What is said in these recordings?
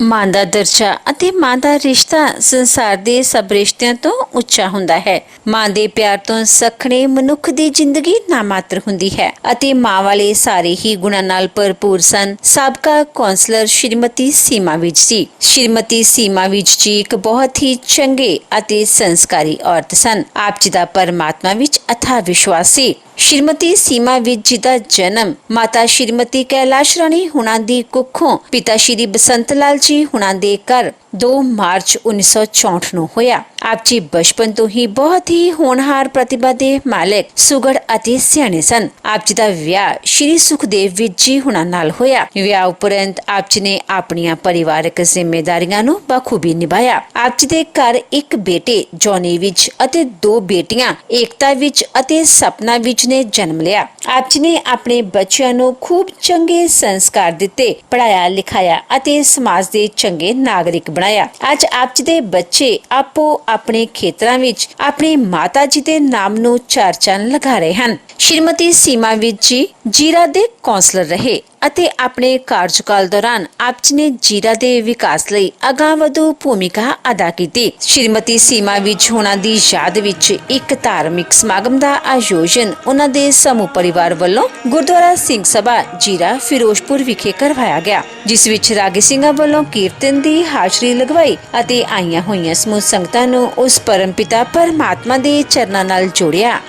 ਮਾਂ ਦਾ ਦਰਜਾ ਅਤੇ ਮਾਂ ਦਾ ਰਿਸ਼ਤਾ ਸੰਸਾਰ ਦੇ ਸਭ ਰਿਸ਼ਤਿਆਂ ਤੋਂ ਉੱਚਾ ਹੁੰਦਾ ਹੈ। ਮਾਂ ਦੇ ਪਿਆਰ ਤੋਂ ਸਖਣੇ ਮਨੁੱਖ ਦੀ ਜ਼ਿੰਦਗੀ ਨਾਮਾਤਰ ਹੁੰਦੀ ਹੈ ਅਤੇ ਮਾਂ ਵਾਲੇ ਸਾਰੇ ਹੀ ਗੁਣਾਂ ਨਾਲ ਭਰਪੂਰ ਸਨ। ਸਾਬਕਾ ਕੌਂਸਲਰ ਸ਼੍ਰੀਮਤੀ ਸੀਮਾ ਵਿਜ ਜੀ। ਸ਼੍ਰੀਮਤੀ ਸੀਮਾ ਵਿਜ ਜੀ ਇੱਕ ਬਹੁਤ ਹੀ ਚੰਗੇ ਅਤੇ ਸੰਸਕਾਰੀ ਔਰਤ ਸਨ। ਆਪ ਜੀ ਦਾ ਪਰਮਾਤਮਾ ਵਿੱਚ ਅਥਾਹ ਵਿਸ਼ਵਾਸ ਸੀ। ਸ਼੍ਰੀਮਤੀ ਸੀਮਾ ਵਿਜ ਜੀ ਦਾ ਜਨਮ ਮਾਤਾ ਸ਼੍ਰੀਮਤੀ ਕੈਲਾਸ਼ ਰਾਣੀ ਹੁਣਾਂ ਦੀ ਕੁੱਖੋਂ ਪਿਤਾ ਸ਼੍ਰੀ ਬਸੰਤ ਲਾਲ ਜੀ ਹੁਣਾਂ ਦੇ ਘਰ 2 ਮਾਰਚ 1964 ਨੂੰ ਹੋਇਆ। ਆਪ ਜੀ ਬਚਪਨ ਤੋਂ ਹੀ ਬਹੁਤ ਹੀ ਹੋਣਹਾਰ ਪ੍ਰਤਿਭਾ ਦੇ ਮਾਲਕ, ਸੁਗੜ ਅਤੇ ਸਿਆਣੇ ਸਨ। ਆਪ ਜੀ ਦਾ ਵਿਆਹ ਸ਼੍ਰੀ ਸੁਖਦੇਵ ਵਿਜ ਜੀ ਹੁਣਾਂ ਨਾਲ ਹੋਇਆ। ਵਿਆਹ ਉਪਰੰਤ ਆਪ ਜੀ ਨੇ ਆਪਣੀਆਂ ਪਰਿਵਾਰਕ ਜ਼ਿੰਮੇਦਾਰੀਆਂ ਨੂੰ ਬਖੂਬੀ ਨਿਭਾਇਆ। ਆਪ ਜੀ ਦੇ ਘਰ ਇੱਕ ਬੇਟੇ ਜੌਨੀ ਵਿਜ ਅਤੇ 2 ਬੇਟੀਆਂ ਏਕਤਾ ਵਿਜ ਅਤੇ ਸਪਨਾ ਵਿਜ ਨੇ ਜਨਮ ਲਿਆ। ਆਪ ਜੀ ਨੇ ਆਪਣੇ ਬੱਚਿਆਂ ਨੂੰ ਖੂਬ ਚੰਗੇ ਸੰਸਕਾਰ ਦਿੱਤੇ, ਪੜਾਇਆ ਲਿਖਾਇਆ ਅਤੇ ਸਮਾਜ ਦੇ ਚੰਗੇ ਨਾਗਰਿਕ ਬਣਾਇਆ। ਅੱਜ ਆਪ ਜੀ ਦੇ ਬੱਚੇ ਆਪੋ ਆਪਣੇ ਖੇਤਰਾਂ ਵਿੱਚ ਆਪਣੀ ਮਾਤਾ ਜੀ ਦੇ ਨਾਮ ਨੂੰ ਚਾਰ ਚੰਨ ਲਗਾ ਰਹੇ ਹਨ। ਸ਼੍ਰੀਮਤੀ ਸੀਮਾ ਵਿਜ ਜੀ ਜੀਰਾ ਦੇ ਕੌਂਸਲਰ ਰਹੇ ਅਤੇ ਆਪਣੇ ਕਾਰਜਕਾਲ ਦੌਰਾਨ ਆਪ ਜੀ ਨੇ ਜੀਰਾ ਦੇ ਵਿਕਾਸ ਲਈ ਅਗਾਂਹਵਧੂ ਭੂਮਿਕਾ ਅਦਾ ਕੀਤੀ। ਸ਼੍ਰੀਮਤੀ ਸੀਮਾ ਵਿਜ ਹੋਣਾ ਦੀ ਯਾਦ ਵਿੱਚ ਇੱਕ ਧਾਰਮਿਕ ਸਮਾਗਮ ਦਾ ਆਯੋਜਨ ਉਹਨਾਂ ਦੇ ਸਮੂਹ ਪਰਿਵਾਰ ਵੱਲੋਂ ਗੁਰਦੁਆਰਾ ਸਿੰਘ ਸਭਾ ਜੀਰਾ ਫਿਰੋਜ਼ਪੁਰ ਵਿਖੇ ਕਰਵਾਇਆ ਗਿਆ, ਜਿਸ ਵਿੱਚ ਰਾਗੀ ਸਿੰਘਾਂ ਵੱਲੋਂ ਕੀਰਤਨ ਦੀ ਹਾਜ਼ਰੀ ਲਗਵਾਈ ਅਤੇ ਆਈਆਂ ਹੋਈਆਂ ਸਮੂਹ ਸੰਗਤਾਂ ਨੂੰ ਉਸ ਪਰਮਪਿਤਾ ਪਰਮਾਤਮਾ ਦੇ ਚਰਨਾਂ ਨਾਲ ਜੋੜਿਆ।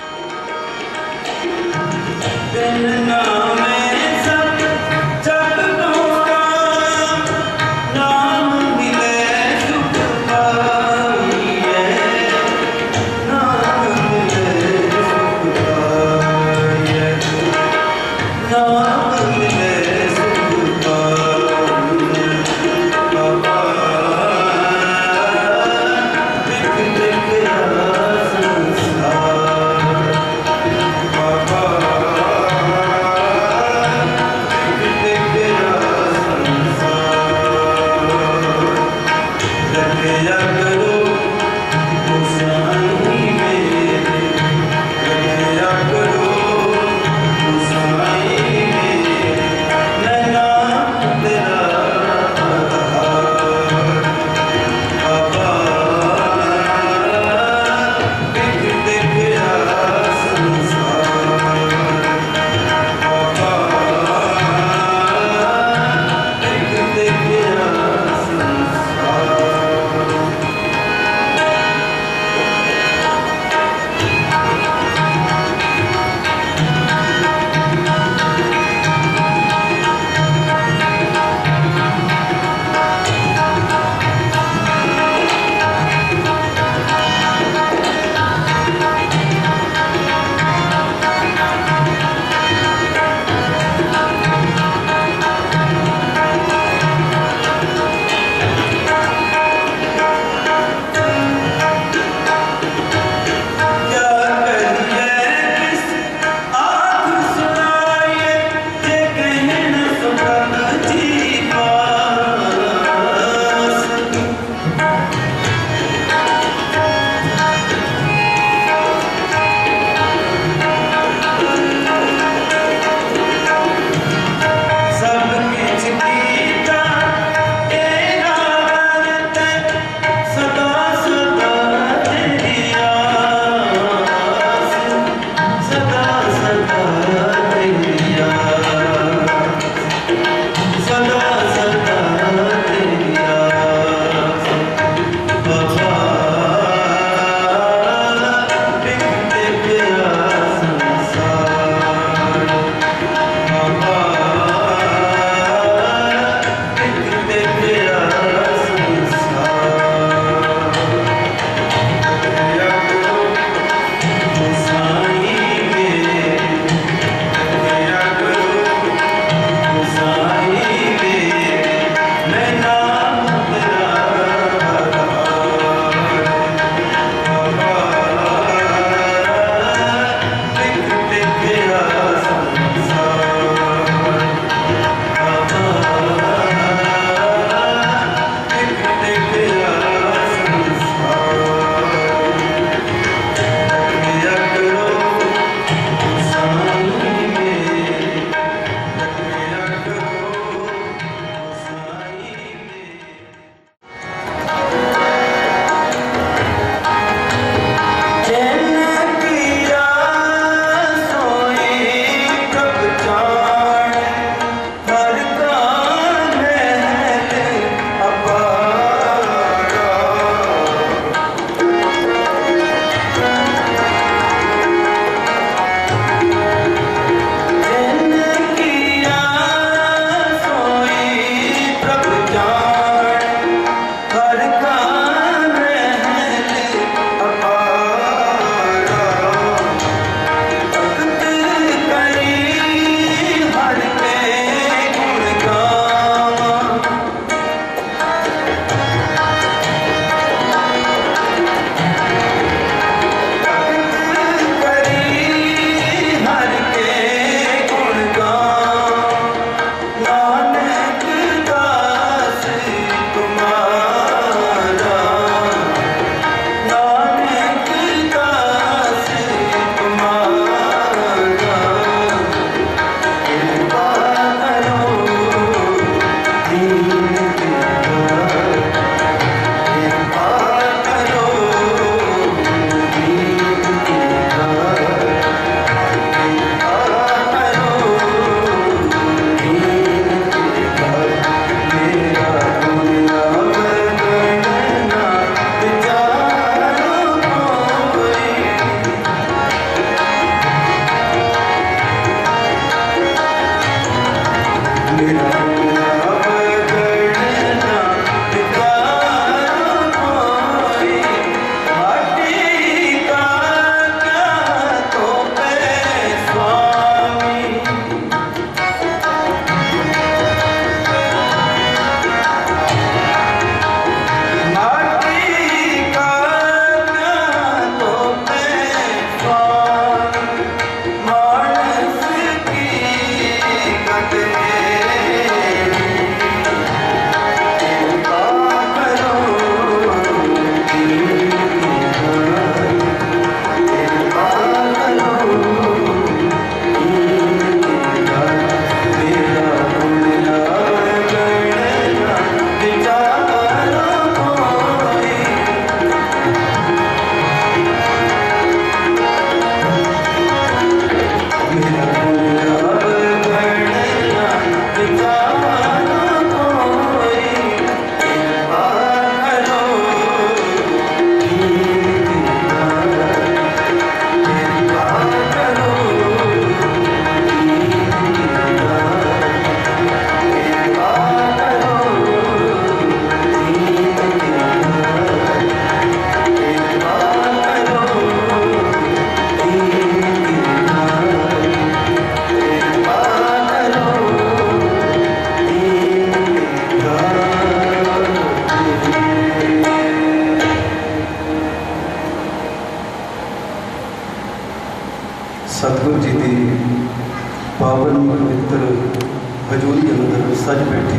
ਹਜ਼ੂਰੀ ਅੰਦਰ ਸੱਜ ਬੈਠੇ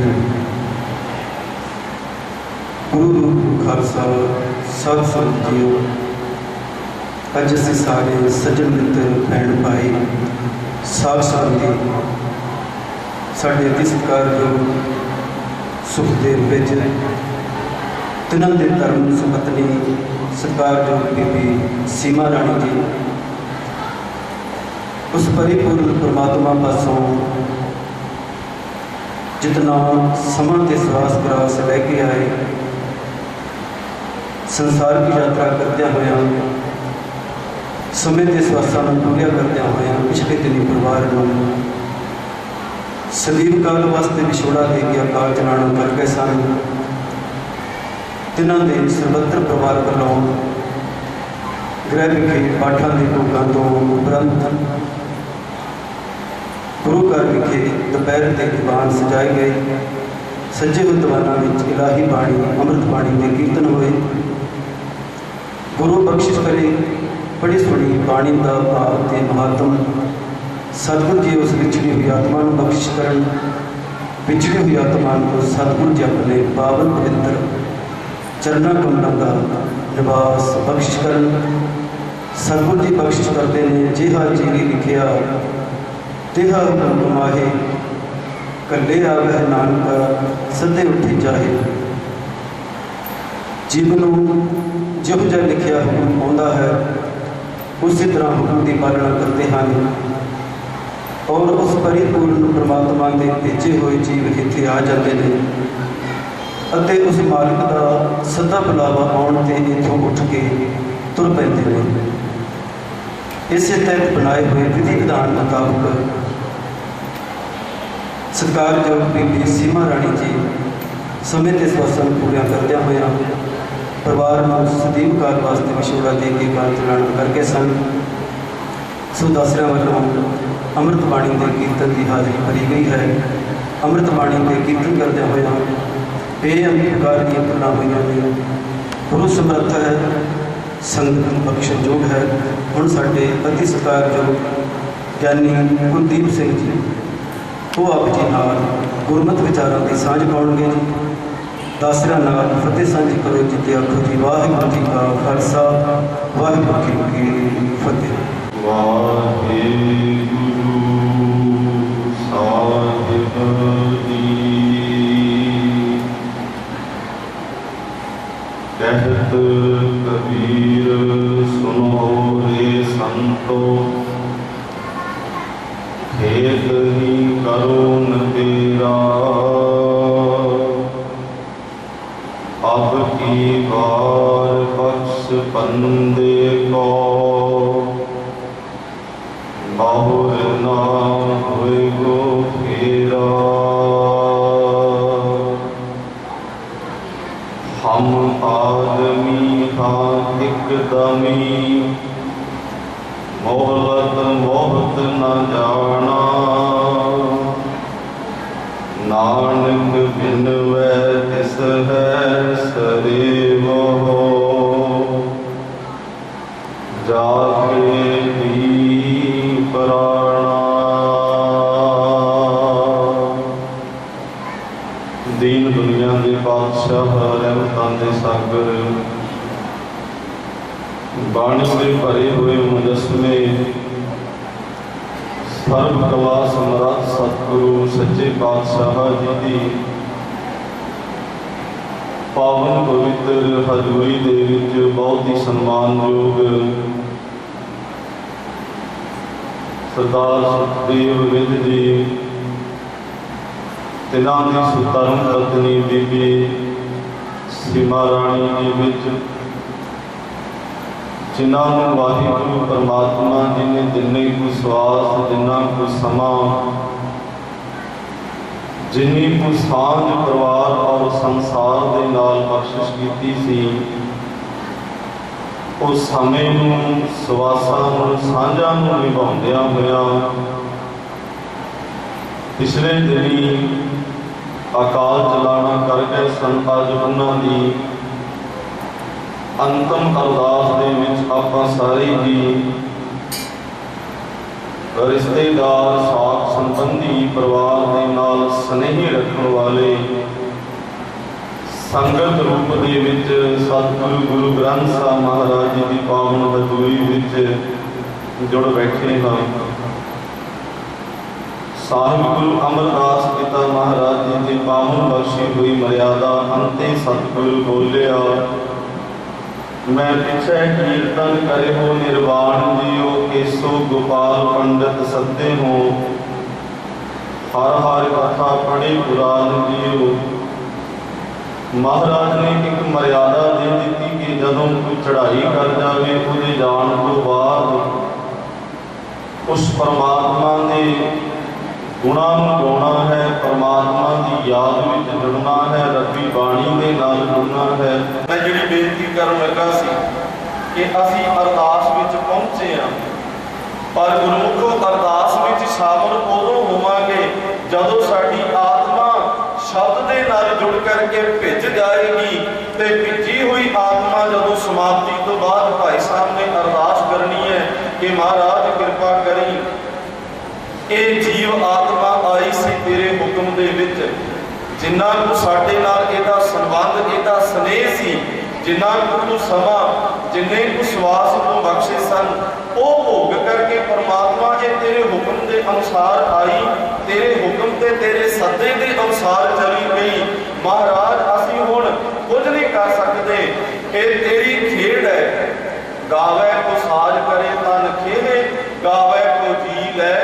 ਗੁਰੂ ਰੂਪ ਖਾਲਸਾ ਸਾਧ ਸੰਗਤ ਜੀਓ। ਅੱਜ ਅਸੀਂ ਸਾਰੇ ਸੱਜਣ ਮਿੱਤਰ ਭੈਣ ਭਾਈ ਸਾਧ ਸੰਬੰਧੀ ਸਾਡੇ ਅਤੀ ਸਤਿਕਾਰਯੋਗ ਸੁਖਦੇਵ ਵਿੱਚ ਤਿੰਨਾਂ ਦੇ ਧਰਮ ਸੁਪਤਨੀ ਸਤਿਕਾਰਯੋਗ ਬੀਬੀ ਸੀਮਾ ਰਾਣੀ ਜੀ ਉਸ ਪਰਿਪੂਰਨ ਪਰਮਾਤਮਾ ਪਾਸੋਂ ਜਿਤਨਾ ਸਮਾਂ ਦੇ ਸਵਾਸ ਗਰਾਸ ਲੈ ਕੇ ਆਏ संसार की यात्रा करते हुए समय के स्वासां नूं पूरा करते हुए पिछले दिनी परिवार नूं सदीव काल वास्ते विछोड़ा दे के अकाल चलाना कर गए सन। तिन्हां दे सर्वत्र परिवार वालों गृह विखे पाठां दे भोगां तो उपरंत गुरु घर विखे दोपहर के दीवान सजाए गए। सज्जे विद्वानां विच इलाही बाणी अमृत बाणी के कीर्तन होए। गुरु बख्शिश करे बड़ी सोहनी बाणी का भाव ते महात्म सतगुरु जी उस विछड़ी हुई आत्मा को बख्शिश करन। विछड़ी हुई आत्मा को सतगुरु जी अपने पावन पवित्र चरणा कमलों का निवास बख्शिश करन। सतगुरु जी बख्शिश करते हैं जिहा जीवी लिखिया तिहा हुक्म कमाहे कले आवे नानका सदे उठी जाहे। जीवन जो जिहा लिखिया हुक्म आउंदा है उसी तरह हुक्म की पालना करते हैं और उस परिपूर्ण परमात्मा के भेजे हुए जीव इत्थे आ जाते हैं अते उस मालिक का सदा बुलावा आउण ते इत्थों उठ के तुर पैंदे हैं। इस तहत बनाए हुए विधि विधान मुताबिक सत्कारयोग बीबी सीमा राणी जी समय के स्वासां पूरा करदे हुए परिवार को सदीव काल वास्ते विछोड़ा दे के काल चलाना कर गए सन। सो दासरियां वालों अमृत बाणी के कीर्तन की हाज़री भरी गई है। अमृत बाणी के कीर्तन करदे हुए बेअंत प्रकार दी गल्लां होईयां ने। गुरु समर्थ है संगत बख्शण योग है। हुण साडे अति सत्कारयोग ज्ञानी कुलदीप सिंह जी वो आप जी नाल गुरमत विचारों की सांझ पाउणगे। दासरियां नाल फतेह सांझी करो जी ते आखो जी वाहिगुरू जी का खालसा वाहिगुरू जी की फतेह। वाहिगुरू साहिब जी कहत कबीर सुनो रे संतो खेद ही करुण तेरा अब की बार बख्श बंदे को बहुर ना होए गो फेरा। हम आदमी हाँ एकदमी मोहलत मोहत न जाना नानक बिन वै तिस है सरेव हो जाके भी प्राणा। दीन दुनिया के बादशाह रहमतां दे सागर बाणी के भरे हुए मुजस्मे सर्व कला समर्थ सतगुरु सच्चे पातशाह जी की पावन पवित्र हजूरी दे विच बहुत ही सन्मानयोग सरदार सुखदेव विद जी तिन्हां दी सुधर्म पत्नी बीबी सीमा राणी जी विच जिन्होंने वाहिगुरू परमात्मा जी ने जिन्ने को स्वास जिन्ना को समा जिन्नी को सांझ परिवार और संसार के नाल बख्शिश की सी उस समय सवासा सांझा निभाउंदियां होया पिछले दिनी अकाल चलाना कर गए सन। अज उन्होंने अंतम अरदास दे विच आपां सारे ही ਰਿਸ਼ਤੇਦਾਰ, ਸਾਕ ਸੰਬੰਧੀ, ਪਰਿਵਾਰ ਦੇ ਨਾਲ ਸਨੇਹੀ ਰੱਖਣ ਵਾਲੇ ਸੰਗਤ ਰੂਪ ਦੇ ਵਿੱਚ ਸਤਿਗੁਰੂ ਗੁਰੂ ਗ੍ਰੰਥ ਸਾਹਿਬ ਮਹਾਰਾਜ ਜੀ ਦੀ ਪਾਵਨ ਹਜ਼ੂਰੀ ਵਿੱਚ ਜੁੜ ਬੈਠੇ ਹਾਂ। ਸਾਹਿਬ ਗੁਰੂ ਅਮਰਦਾਸ ਪਿਤਾ ਮਹਾਰਾਜ ਜੀ ਦੀ ਪਾਵਨ ਬਖਸ਼ੀ ਹੋਈ ਮਰਿਆਦਾ ਅੰਤੇ ਸਤਿਗੁਰੂ ਬੋਲਿਆ, मैं पिछे कीर्तन करे हो निर्वाण जियो, केसो गोपाल पंडित सदे हो, हर हर कथा पढ़े पुराण जियो। महाराज ने एक मर्यादा दे दी कि जदों कोई चढ़ाई कर जाए उहदे जाण तो बाद उस परमात्मा के गुणां नूं गाउणा है, परमात्मा की याद में जुड़ना है, रब्बी बाणी के नाल जुड़ना है। मैं जिहड़ी बेनती करन लगा सी कि असीं अरदास विच पहुंचे हां, पर गुरमुखो अरदास विच शामिल उदों होवांगे जदों साडी आत्मा शब्द दे नाल जुड़ करके भिज जाएगी। ते भिजी हुई आत्मा जदों समाप्ति तो बाद भाई साहब ने अरदास करनी है कि महाराज कृपा करी, ये जीव आत्मा आई सी तेरे हुक्म दे विच, जिन्ना को साडे नाल इहदा संबंध, इहदा स्नेह सी, जिन्ना को तू समा, जिन्ने को सवास को बख्शे सन, वो भोग करके परमात्मा जे तेरे हुक्म दे अनुसार आई, तेरे हुक्म ते तेरे सदे दे अनुसार चली गई। महाराज असीं हुण कुछ नहीं कर सकते, ये तेरी खेड है। गावे को साज करे तन खेहे, गावे को जी लै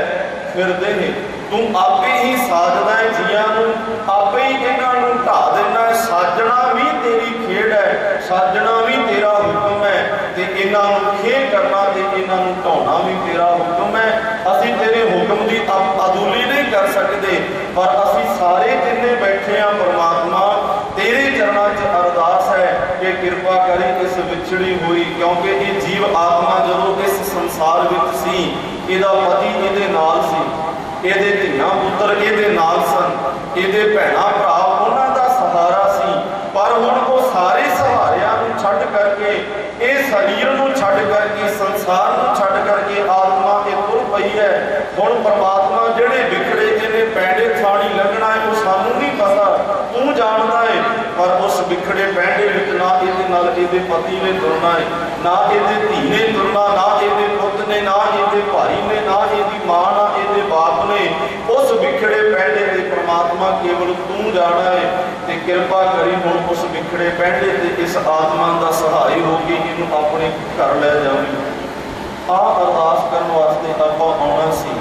फिरदे ने। तू आपे ही साजदा है जियां नूं, आपे ही इन्हां नूं ढा देना है। साजना भी तेरी खेड है, साजना भी तेरा हुक्म है, ते इन्हां नूं खेह करना ते इन्हां नूं ढाउणा भी तेरा हुक्म है। असीं तेरे हुक्म की अदूली नहीं कर सकते, पर असीं सारे जिन्ने बैठे हैं परमात्मा तेरे चरणों च अरदास है कि कृपा करी इस विछड़ी हुई, क्योंकि ये जीव आत्मा जदों इस संसार विच सी, इहदा पति इहदे नाल सी, इहदे धीआं पुत्तर इहदे नाल सन, इहदे भैणां भरा उन्हां दा सहारा सी। पर हुण वो सारे सहारियां नूं छड्ड करके, इस शरीर नूं छड्ड करके, संसार नूं छड्ड करके आत्मा ये तुर पई है। हुण परमात्मा जिहड़े विखड़े जिहने पैंडे थाणी लगना है वो सानूं नहीं पता, तू जाणदा है। पर उस विखड़े पैंडे विच ना इहदे नाल इहदे पति ने तुरना है, ना इहदे धी ने तुरना, ना इहदे पुत्त ने, ना इहदे भाई ने, ना इहदी मां, ना इहदे बाप ने। उस विखड़े पैंडे ते परमात्मा केवल तू जाना है। ते कृपा करी हुण उस विखड़े पैंडे ते इस आत्मा दा सहाय हो के इहनूं अपने घर लै जावे। आ अरदास करन वास्ते आपां आउणा सी,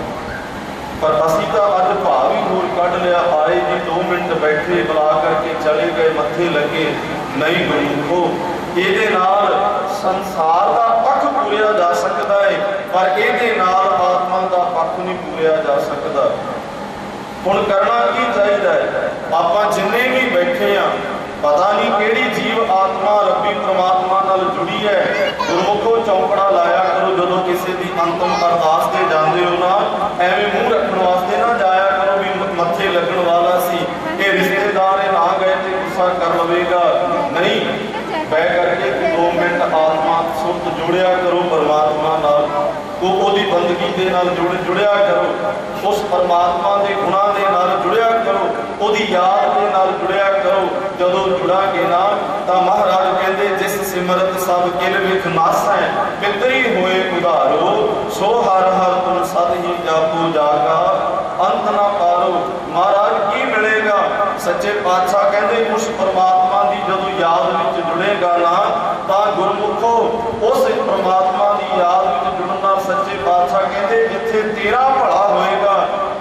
पर असीं तां अज भाव ही होर कढ लिया। आए जी 2 मिनट बैठे, बुला करके चले गए, मत्थे लगे। नहीं गुरमुखो, इहदे नाल संसार दा पक्ष पूरिया जा सकदा है, पर इहदे नाल आत्मा दा पक्ष नहीं पूरिया जा सकदा। हुण करना की चाहिदा है? आपां जिन्ने भी बैठे आ, पता नहीं किहड़ी जीव आत्मा रब्बी परमात्मा नाल जुड़ी है। गुरमुखो चौंकड़ा लाया करो जदों किसी दी अंतिम अरदास ते जांदे हो ना, एवें मूँह रखण वास्ते ना जाया करो भी मत्थे लगण वाला सी, ये रिश्तेदार ना गए तो गुस्सा कर लवेगा। नहीं, बह करके 2 मिनट आत्मा सुरत जोड़िया करो परमात्मा नाल, तो ओदी बंदगी दे नाल जुड़िया करो, उस परमात्मा के गुणां दे नाल जुड़िया करो, ओदी याद दे नाल जुड़िया करो। जदों जुड़ांगे ना तां महाराज कहंदे जिस सिमरत सब किल विख नासै, पितरी होए उधारो, सो हर हर तुम सद ही जापो जागा, अंत ना पारो। महाराज की मिलेगा? सच्चे पातशाह कहंदे उस परमात्मा की जदों याद विच जुड़ेगा ना तां गुरमुखो उस परमात्मा की याद विच जुड़न नाल सच्चे पातशाह कहंदे जिथे तेरा भला होएगा।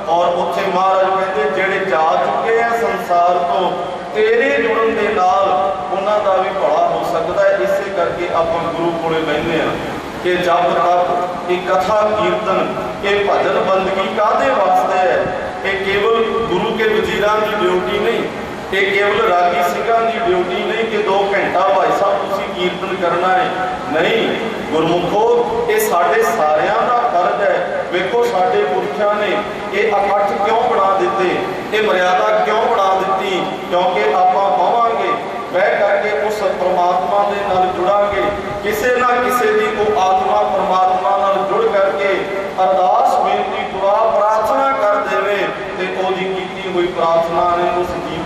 और उत्थे महाराज कहंदे जेड़े जा चुके हैं संसार तो, तेरे जुड़न दे नाल उन्हां दा भी भला हो सकदा है। इसे करके आपां गुरु कोले बहिंदे हां कि जब तक ये कथा कीर्तन, ये भजन बंदगी कादे वास्ते है? ये केवल गुरु के वजीरां की ड्यूटी नहीं, ये केवल रागी सिंघां की ड्यूटी नहीं कि 2 घंटा भाई साहब तुसीं कीर्तन करना है। नहीं गुरमुखो, ये साडे सारियां दा फर्ज है। वेखो साडे पुरखियां ने ये इकट्ठ क्यों बना दिते, ये मर्यादा क्यों बना दी? क्योंकि आपां पावांगे बह करके उस परमात्मा दे नाल जुड़ांगे, किसी ना किसी दी वो आत्मा परमात्मा नाल जुड़ करके अरदास बेनती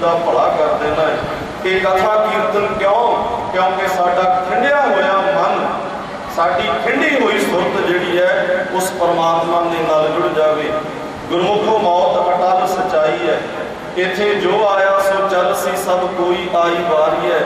ਦਾ ਭਲਾ ਕਰ ਦੇਣਾ ਹੈ। ਇਹ ਕਥਾ ਕੀਰਤਨ ਕਿਉਂ? ਕਿਉਂਕਿ ਸਾਡਾ ਖਿੰਡਿਆ ਹੋਇਆ ਮਨ, ਸਾਡੀ ਖਿੰਡੀ ਹੋਈ ਸੁਰਤ ਜਿਹੜੀ ਹੈ ਉਸ ਪਰਮਾਤਮਾ ਦੇ ਨਾਲ ਜੁੜ ਜਾਵੇ। ਗੁਰਮੁਖੋ ਮੌਤ ਅਟਲ ਸਚਾਈ ਹੈ। ਇੱਥੇ ਜੋ ਆਇਆ ਸੋ ਚੱਲ ਸੀ, ਸਭ ਕੋਈ ਆਈ ਵਾਰੀ ਹੈ।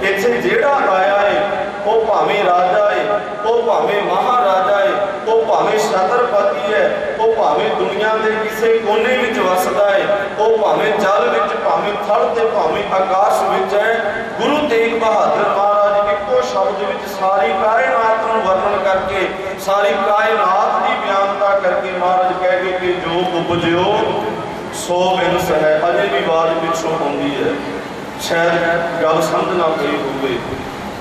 ਇੱਥੇ ਜਿਹੜਾ ਆਇਆ ਹੈ ਉਹ ਭਾਵੇਂ ਰਾਜਾ ਹੈ, ਉਹ ਭਾਵੇਂ ਮਹਾਰਾਜਾ ਹੈ, ਉਹ ਭਾਵੇਂ ਛਤਰਪਤੀ ਹੈ, ਉਹ ਭਾਵੇਂ ਦੁਨੀਆ ਦੇ ਕਿਸੇ ਕੋਨੇ ਵਿੱਚ ਵਸਦਾ ਹੈ, ਉਹ ਭਾਵੇਂ ਜਲ ਵਿੱਚ, ਭਾਵੇਂ ਥਲ ਤੇ ਭਾਵੇਂ ਆਕਾਸ਼ ਵਿੱਚ ਹੈ। ਗੁਰੂ ਤੇਗ ਬਹਾਦਰ ਮਹਾਰਾਜ ਇੱਕੋ ਸ਼ਬਦ ਵਿੱਚ ਸਾਰੀ ਕਾਇਨਾਤ ਨੂੰ ਵਰਣਨ ਕਰਕੇ, ਸਾਰੀ ਕਾਇਨਾਤ ਦੀ ਬਿਆਨਤਾ ਕਰਕੇ ਮਹਾਰਾਜ ਕਹਿ ਗਏ ਕਿ ਜੋ ਉਪਜਿਓ ਸੋ ਬਿਨਸ ਹੈ। ਅਜੇ ਵੀ ਆਵਾਜ਼ ਪਿੱਛੋਂ ਆਉਂਦੀ ਹੈ, ਸ਼ਾਇਦ ਗੱਲ ਸਮਝ ਨਾ ਪਈ ਹੋਵੇ।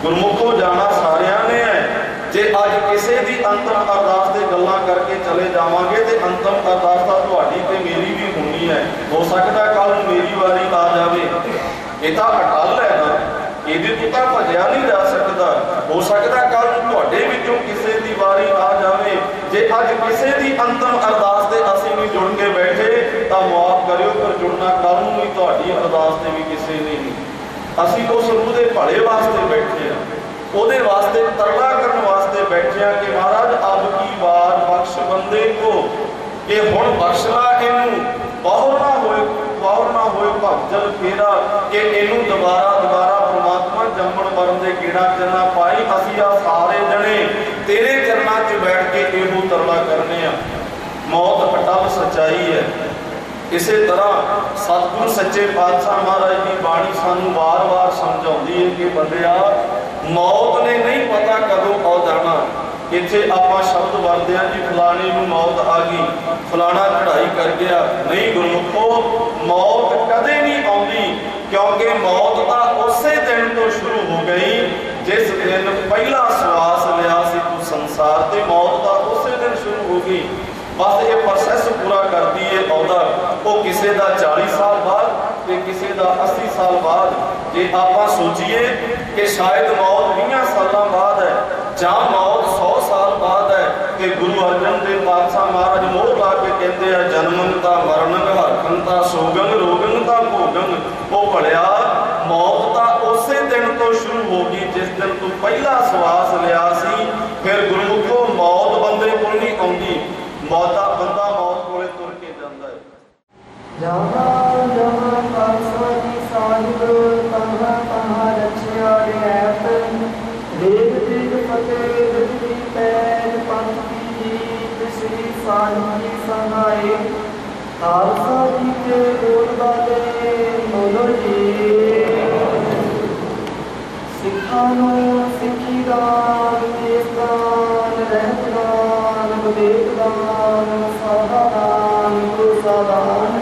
ਗੁਰਮੁਖੋ ਜਾਣਾ ਸਾਰਿਆਂ ਨੇ ਹੈ। ਜੇ ਅੱਜ ਕਿਸੇ ਦੀ ਅੰਤਮ ਅਰਦਾਸ ਦੇ ਗੱਲਾਂ ਕਰਕੇ ਚਲੇ ਜਾਵਾਂਗੇ ਤੇ ਅੰਤਮ ਅਰਦਾਸ ਤਾਂ ਤੁਹਾਡੀ ਤੇ ਮੇਰੀ ਵੀ ਹੋਣੀ ਹੈ। ਹੋ ਸਕਦਾ ਕੱਲ ਨੂੰ ਮੇਰੀ ਵਾਰੀ ਆ ਜਾਵੇ। ਇਹ ਤਾਂ ਅਟੱਲ ਹੈ ਨਾ, ਇਹਦੇ ਤੋਂ ਤਾਂ ਭੱਜਿਆ ਨਹੀਂ ਜਾ ਸਕਦਾ। ਹੋ ਸਕਦਾ ਕੱਲ ਨੂੰ ਤੁਹਾਡੇ ਵਿੱਚੋਂ ਕਿਸੇ ਦੀ ਵਾਰੀ ਆ ਜਾਵੇ। ਜੇ ਅੱਜ ਕਿਸੇ ਦੀ ਅੰਤਮ ਅਰਦਾਸ ਦੇ ਅਸੀਂ ਵੀ ਜੁੜ ਕੇ ਬੈਠੇ ਤਾਂ ਮਾਫ ਕਰਿਓ, ਪਰ ਜੁੜਨਾ ਕੱਲ ਨੂੰ ਵੀ ਤੁਹਾਡੀ ਅਰਦਾਸ ਤੇ ਵੀ ਕਿਸੇ ਨੇ ਨਹੀਂ। ਅਸੀਂ ਉਸ ਰੂਹ ਦੇ ਭਲੇ ਵਾਸਤੇ ਬੈਠੇ ਹਾਂ, ਉਹਦੇ ਵਾਸਤੇ ਤਰਲਾ ਕਰਨ ਵਾਸਤੇ ਬੈਠੇ ਹਾਂ ਕਿ ਮਹਾਰਾਜ ਅਬ ਕੀ ਵਾਰ ਬਖਸ਼ ਬੰਦੇ ਕੋ, ਕਿ ਹੁਣ ਬਖਸ਼ ਲਾ ਇਹਨੂੰ, ਬਾਹਰ ਨਾ ਹੋਏ ਭਗਜਲ ਫੇਰਾ, ਕਿ ਇਹਨੂੰ ਦੁਬਾਰਾ ਪ੍ਰਮਾਤਮਾ ਜੰਮਣ ਮਰਨ ਦੇ ਗੇੜਾ ਚ ਨਾ ਪਾਈ। ਅਸੀਂ ਆ ਸਾਰੇ ਜਣੇ ਤੇਰੇ ਚਰਨਾਂ 'ਚ ਬੈਠ ਕੇ ਇਹੋ ਤਰਲਾ ਕਰਨੇ ਆ। ਮੌਤ ਅਟੱਲ ਸੱਚਾਈ ਹੈ। ਇਸੇ ਤਰ੍ਹਾਂ ਸਤਿਗੁਰੂ ਸੱਚੇ ਪਾਤਸ਼ਾਹ ਮਹਾਰਾਜ ਦੀ ਬਾਣੀ ਸਾਨੂੰ ਵਾਰ-ਵਾਰ ਸਮਝਾਉਂਦੀ ਹੈ ਕਿ ਬੰਦਿਆ, ਮੌਤ ਨੇ ਨਹੀਂ ਪਤਾ ਕਦੋਂ ਆ ਜਾਣਾ। ਇੱਥੇ ਆਪਾਂ ਸ਼ਬਦ ਵਰਤਦੇ ਹਾਂ ਜੀ ਫਲਾਣੇ ਨੂੰ ਮੌਤ ਆ ਗਈ, ਫਲਾਣਾ ਚੜ੍ਹਾਈ ਕਰ ਗਿਆ। ਨਹੀਂ ਗੁਰਮੁਖੋ, ਮੌਤ ਕਦੇ ਨਹੀਂ ਆਉਂਦੀ, ਕਿਉਂਕਿ ਮੌਤ ਤਾਂ ਉਸੇ ਦਿਨ ਤੋਂ ਸ਼ੁਰੂ ਹੋ ਗਈ ਜਿਸ ਦਿਨ ਪਹਿਲਾ ਸਵਾਸ ਲਿਆ ਸੀ ਤੂੰ ਸੰਸਾਰ ਤੇ। ਮੌਤ ਤਾਂ ਉਸੇ ਦਿਨ ਸ਼ੁਰੂ ਹੋ ਗਈ। ਬਸ ਇਹ ਪ੍ਰੋਸੈਸ ਪੂਰਾ ਕਰਦੀ ਹੈ ਆਉਂਦਾ। ਉਹ ਕਿਸੇ ਦਾ 40 ਸਾਲ ਬਾਅਦ ਤੇ ਕਿਸੇ ਦਾ 80 ਸਾਲ ਬਾਅਦ। ਜੇ ਆਪਾਂ ਸੋਚੀਏ ਕਿ ਸ਼ਾਇਦ ਮੌਤ 20 ਸਾਲਾਂ ਬਾਅਦ ਹੈ ਜਾਂ ਮੌਤ 100 ਸਾਲ ਬਾਅਦ ਹੈ, ਤੇ ਗੁਰੂ ਅਰਜਨ ਦੇਵ ਪਾਤਸ਼ਾਹ ਮਹਾਰਾਜ ਮੋਹ ਲਾ ਕੇ ਕਹਿੰਦੇ ਆ ਜਨਮਨ ਤਾਂ ਮਰਨ, ਹਰਖਨ ਤਾਂ ਸੋਗਨ, ਰੋਗਨ ਤਾਂ ਭੋਗਨ। ਉਹ ਭਲਿਆ, ਮੌਤ ਤਾਂ ਉਸੇ ਦਿਨ ਤੋਂ ਸ਼ੁਰੂ ਹੋ ਗਈ ਜਿਸ ਦਿਨ ਤੂੰ ਪਹਿਲਾ ਸਵਾਸ ਲਿਆ ਸੀ। ਫਿਰ ਗੁਰਮੁਖੋ, ਮੌਤ ਬੰਦੇ ਕੋਲ ਨਹੀਂ ਆਉਂਦੀ, ਬੰਦਾ ਮੌਤ ਕੋਲੇ ਤੁਰ ਕੇ ਜਾਂਦਾ ਹੈ। ਜਹਾਂ ਜਹਾਂ ਖਾਲਸਾ ਜੀ ਸਾਹਿਬ, ਤਹਾਂ ਤਹਾਂ ਰਚਿਆ ਰਹਿਤ। ਦੇਵ ਦੇਵ ਫਤਿਹ ਦਿੱਤੀ ਪੈਜ, ਪੰਥ ਕੀ ਜੀਤ ਸ੍ਰੀ ਸਾਹਿਬ ਜੀ ਸਹਾਏ। ਖਾਲਸਾ ਜੀ ਕੇ ਬੋਲ ਬਾਲੇ ਬੋਲੋ ਜੀ। ਸਿੱਖਾਂ ਨੂੰ ਸਿੱਖੀ ਦਾਨ, ਦੇਸ ਦਾਨ, ਰਹਿਤ ਦਾਨ, ਵਿਵੇਕ ਦਾਨ, ਸਾਧਾ ਦਾਨ, ਗੁਰਸਾ ਦਾਨ,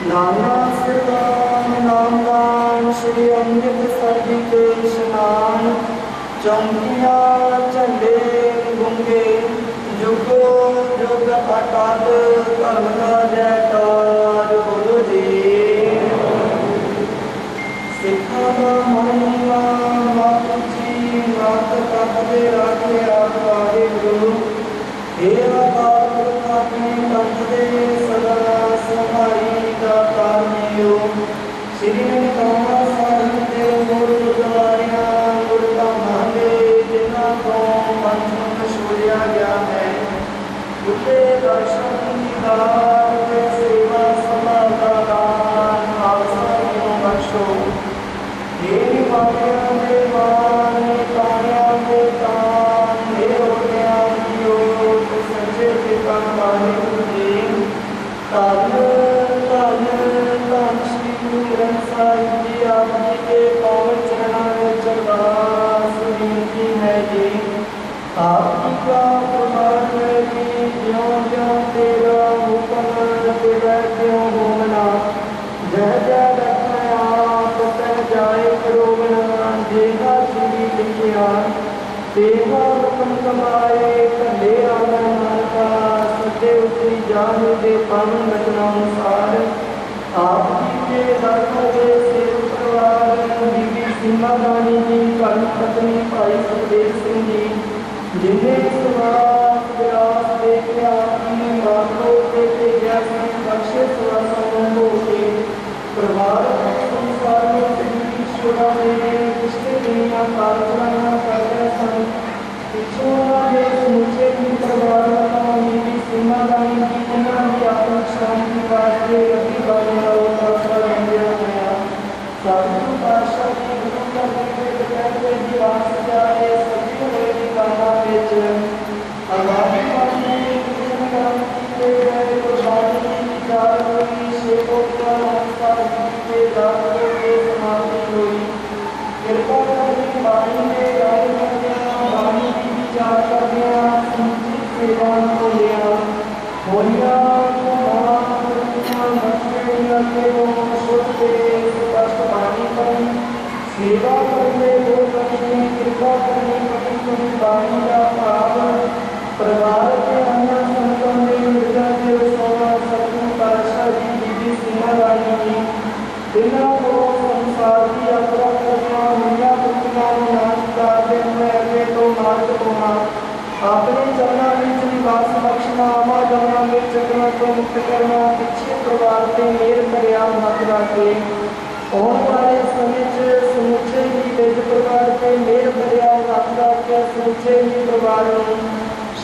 ਨਾਨਾ ਸਿਰਦਾਨ, ਨਾਮ ਦਾਨ, ਸ਼੍ਰੀ ਅੰਮ੍ਰਿਤਸਰ ਜੀ ਕੇ ਇਸ਼ਨਾਨ। ਚੌਂਕੀਆਂ ਝੰਡੇ ਗੁੰਗੇ, ਜੁਗੋ ਜੁਗ ਅਟਲ, ਧਰਮ ਦਾ ਜੈਕਾਰ ਬੋਲੋ ਜੀ। ਸਿੱਖਾਂ ਦਾ ਮਹੀਮਾ ਮਤ ਜੀ, ਮਤ ਕਰਦੇ ਰਾਖਿਆ ਵਾਹਿਗੁਰੂ। ਇਹ ਆਕਾਰ ਪੁਰਖ ਆਪਣੇ ਪੰਥ ਦੇ ਸਦਾ ਸਹਾਈ ਦਾ ਕਾਰਨਿਓ। ਸ੍ਰੀ ਨਨਕਾਣਾ ਸਾਹਿਬ ਦੇ ਗੁਰ ਗੁਰਦੁਆਰਿਆਂ, ਗੁਰਧਾਮਾਂ ਦੇ ਜਿਨ੍ਹਾਂ ਤੋਂ ਪੰਥ ਨੂੰ ਛੋੜਿਆ ਗਿਆ ਹੈ, ਉੱਤੇ ਦਰਸ਼ਨ ਦੀਦਾਰ ਤੇ ਸੇਵਾ ਸੰਭਾਲ ਦਾ ਦਾਨ ਖਾਲਸਾ ਨੂੰ ਬਖਸ਼ੋ। ਇਹ ਬਾਣੀਆਂ ਦੇ ਬਾਣ, ਤਾਣਿਆਂ ਦੇ ਤਾਣ, ਇਹ ਹੋਟਿਆਂ ਦੀ ਓਟ, ਸੱਚੇ ਪਿਤਾ ਵਾਹਿਗੁਰੂ ਜੀ। ਧੰਨ ਧੰਨ ਧੰਨ ਸ਼੍ਰੀ ਗੁਰੂ ਗ੍ਰੰਥ ਸਾਹਿਬ ਜੀ ਆਪ ਜੀ ਕੇ ਪਾਵਨ ਚਰਨਾਂ ਵਿੱਚ ਅਰਦਾਸ ਬੇਨਤੀ ਹੈ ਜੀ। ਆਪ ਜੀ ਦਾ ਫਰਮਾਨ ਹੈ ਕਿ ਜਿਉਂ ਜਿਉਂ ਤੇਰਾ ਹੁਕਮ, ਤੇਰਾ ਕਿਉਂ ਹੋਵਨਾ। ਜਹ ਜਹ ਰਖਿਆ ਆਪ ਤਹ ਜਾਏ ਕਰੋਵਨਾ। ਜਿਹੜਾ ਚਿੜੀ ਲਿਖਿਆ ਤੇਰਾ ਹੁਕਮ ਕਮਾਏ, ਕੱਲੇ ਆਵਨ ਨਾਨਕਾ। ਸੱਚੇ ਉਤਰੀ ਜਾਨ ਦੇ ਪਾਵਨ ਬਚਨਾਂ ਅਨੁਸਾਰ ਆਪ ਜੀ ਕੇ ਦਾਸੋਂ ਦੇ ਸੇਵਕ ਪਰਿਵਾਰ, ਬੀਬੀ ਸੀਮਾ ਰਾਣੀ ਜੀ, ਧਰਮ ਪਤਨੀ ਭਾਈ ਸੁਖਦੇਵ ਸਿੰਘ ਜੀ, ਜਿਨ੍ਹੇ ਸਵਾਸ ਵਿਰਾਸ ਦੇ ਕੇ ਆਪ ਜੀ ਨੇ ਮਾਤੋ ਤੇ ਭੇਜਿਆ ਸੀ, ਬਖਸ਼ੇ ਸਵਾਸਾਂ ਨੂੰ ਹੋ ਕੇ ਪਰਿਵਾਰ सतगुरु पातशाह जी गुरु का निर्देश कहते जी वास जाए सभी होए काना विच आबादी वाली किसी काम कीते गए कुर्बानी विचार हुई शेखों का नमस्कार कीते जाते के समाधि हुई कृपा करके बाणी में गाय करदिया बाणी की विचार करदिया समझी सेवा को लिया होलिया को महापुरुषों मस्तिया के वो शुद्ध स्पष्ट बाणी करी सेवा करने दो करने कृपा करने कभी कभी बाणी का भाव परिवार के अन्य संतों ने मिर्जा देव सोना सतगुरु पातशाह जी बीबी सीमा रानी जी बिना को संसार की यात्रा करना दुनिया दुनिया में नाच गाते हुए अगे तो मार्ग होना अपने चरणों में निवास बख्शना आमा जाना में चक्रों को मुक्त करना पीछे परिवार से मेर करिया हाथ रखे और वाले समय समूचे ही बेज परिवार से मेर करिया हाथ रखे समूचे ही परिवार में